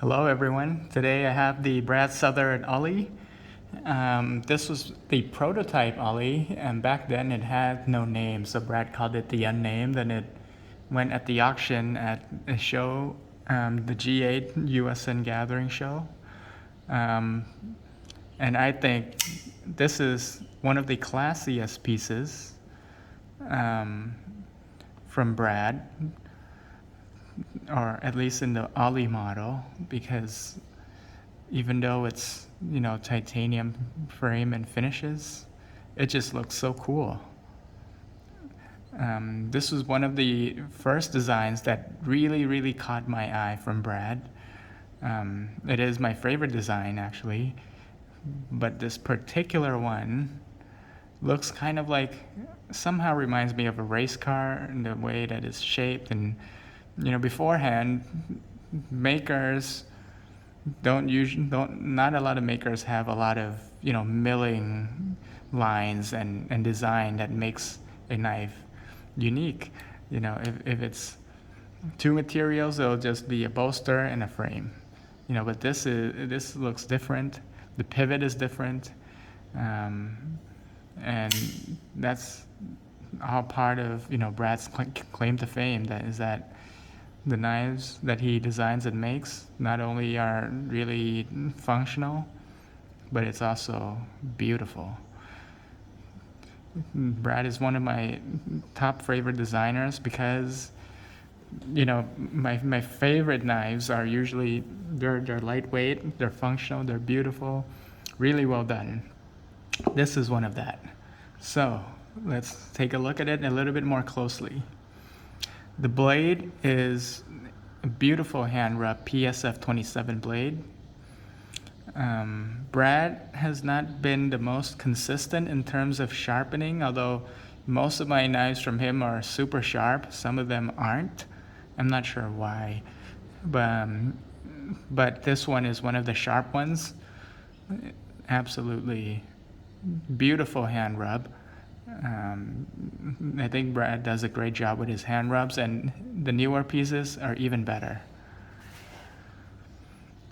Hello, everyone. Today I have the Brad Southard Ollie. This was the prototype Ollie, and back then it had no name, so Brad called it the Unnamed, and it went at the auction at a show, the G8 USN Gathering show. Um, and I think this is one of the classiest pieces um, from Brad, or at least in the Ollie model, because even though it's titanium frame and finishes, it just looks so cool. This was one of the first designs that really caught my eye from Brad. It is my favorite design actually, but this particular one looks kind of like, somehow reminds me of a race car in the way that it's shaped. And beforehand, makers not a lot of makers have a lot of milling lines and design that makes a knife unique. If it's two materials, it'll just be a bolster and a frame. But this looks different. The pivot is different, and that's all part of Brad's claim to fame. That the knives that he designs and makes not only are really functional, but it's also beautiful. Brad is one of my top favorite designers because my favorite knives are usually they're lightweight, they're functional, they're beautiful, really well done. This is one of that. So let's take a look at it a little bit more closely. The blade is a beautiful hand rub PSF 27 blade. Brad has not been the most consistent in terms of sharpening, although most of my knives from him are super sharp. Some of them aren't. I'm not sure why, but this one is one of the sharp ones. Absolutely beautiful hand rub. I think Brad does a great job with his hand rubs, and the newer pieces are even better.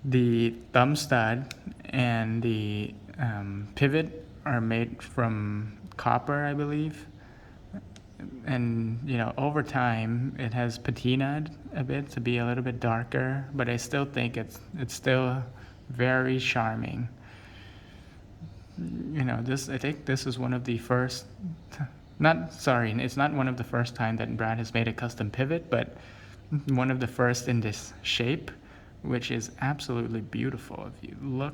The thumb stud and the pivot are made from copper, I believe. And over time it has patinaed a bit to be a little bit darker, but I still think it's still very charming. I think this is one of the first, it's not one of the first time that Brad has made a custom pivot, but one of the first in this shape, which is absolutely beautiful. If you look,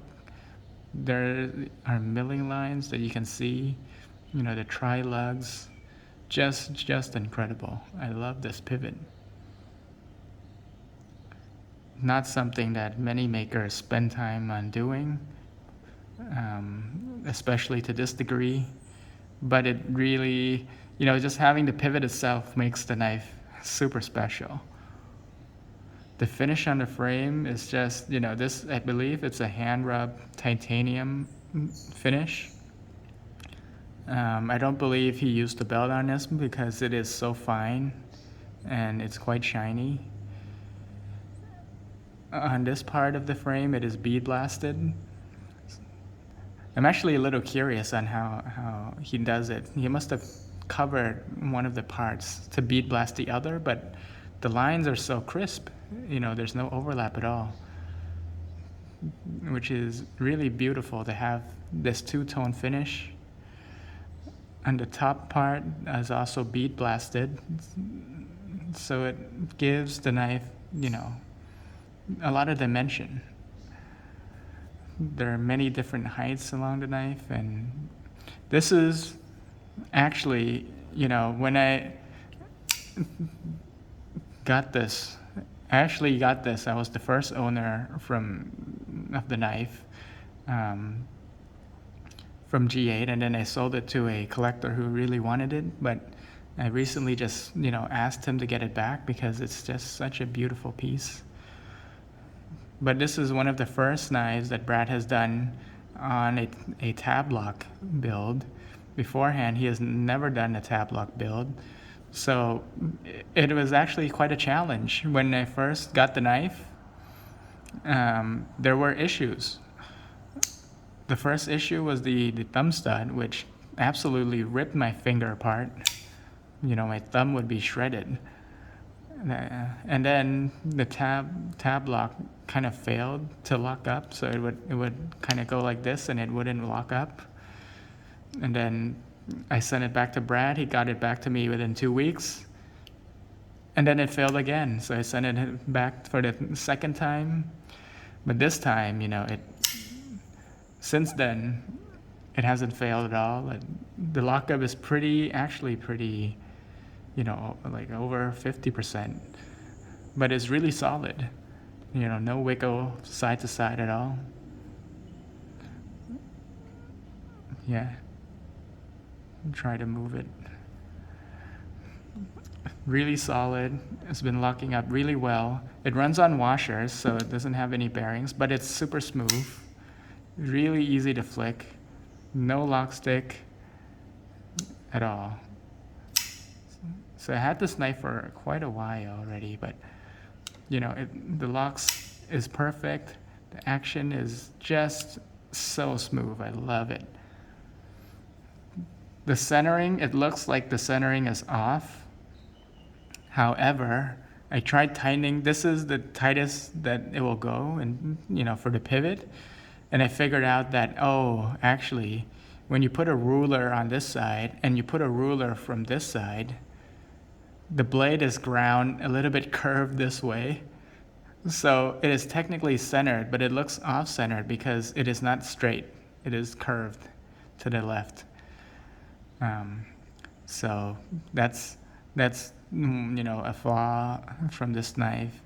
there are milling lines that you can see, the tri-lugs, just incredible. I love this pivot. Not something that many makers spend time on doing, especially to this degree, but it really, just having the pivot itself makes the knife super special. The finish on the frame is just, this, I believe it's a hand rub titanium finish. I don't believe he used the belt on this because it is so fine and it's quite shiny. On this part of the frame, it is bead blasted. I'm actually a little curious on how he does it. He must have covered one of the parts to bead blast the other, but the lines are so crisp, there's no overlap at all, which is really beautiful to have this two-tone finish. And the top part is also bead blasted, so it gives the knife, a lot of dimension. There are many different heights along the knife, and this is actually, when I got this, I was the first owner of the knife from G8, and then I sold it to a collector who really wanted it, but I recently just, asked him to get it back because it's just such a beautiful piece. But this is one of the first knives that Brad has done on a tab lock build. Beforehand, he has never done a tab lock build. So it was actually quite a challenge. When I first got the knife, there were issues. The first issue was the thumb stud, which absolutely ripped my finger apart. My thumb would be shredded. And then the tab lock kind of failed to lock up, so it would kind of go like this, and it wouldn't lock up. And then I sent it back to Brad. He got it back to me within 2 weeks. And then it failed again, so I sent it back for the second time. But this time, since then, it hasn't failed at all. The lockup is actually pretty, like over 50%. But it's really solid. No wiggle side to side at all. Yeah. Try to move it. Really solid. It's been locking up really well. It runs on washers, so it doesn't have any bearings, but it's super smooth. Really easy to flick. No lock stick at all. So I had this knife for quite a while already, but the locks is perfect. The action is just so smooth. I love it. The centering, it looks like the centering is off. However, I tried tightening. This is the tightest that it will go, and for the pivot. And I figured out that, actually, when you put a ruler on this side and you put a ruler from this side, the blade is ground a little bit curved this way. So it is technically centered, but it looks off-centered because it is not straight. It is curved to the left. So that's a flaw from this knife.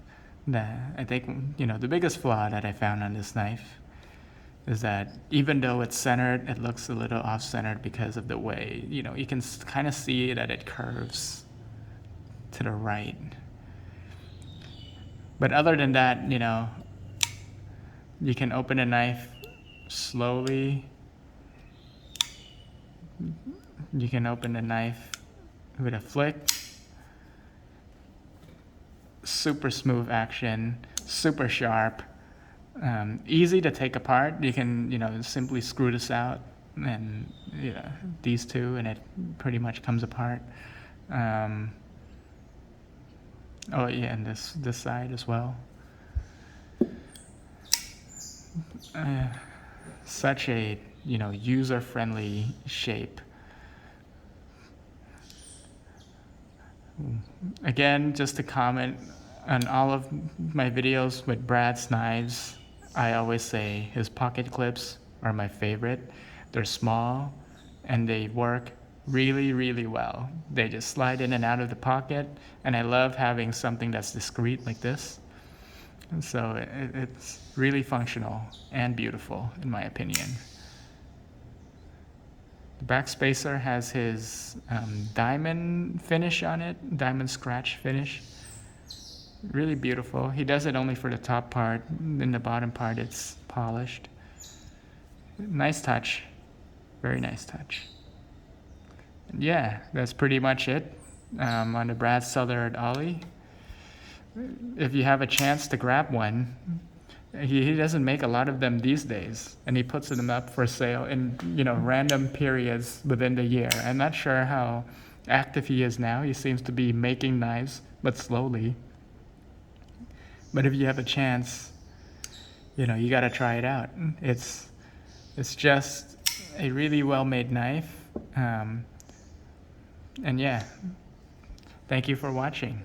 That I think the biggest flaw that I found on this knife is that even though it's centered, it looks a little off-centered because of the way you can kind of see that it curves to the right. But other than that, you can open a knife slowly. You can open the knife with a flick. Super smooth action, super sharp, easy to take apart. You can simply screw this out and these two, and it pretty much comes apart. And this side as well. Such a user-friendly shape. Again, just to comment on all of my videos with Brad's knives, I always say his pocket clips are my favorite. They're small and they work really, really well. They just slide in and out of the pocket, and I love having something that's discreet like this. And so it's really functional and beautiful, in my opinion. The back spacer has his diamond finish on it, diamond scratch finish. Really beautiful. He does it only for the top part. In the bottom part, it's polished. Nice touch. Very nice touch. Yeah, that's pretty much it on the Brad Southard Ollie. If you have a chance to grab one, he doesn't make a lot of them these days, and he puts them up for sale in random periods within the year. I'm not sure how active he is now. He seems to be making knives, but slowly. But if you have a chance, you gotta try it out. It's just a really well-made knife. And yeah, thank you for watching.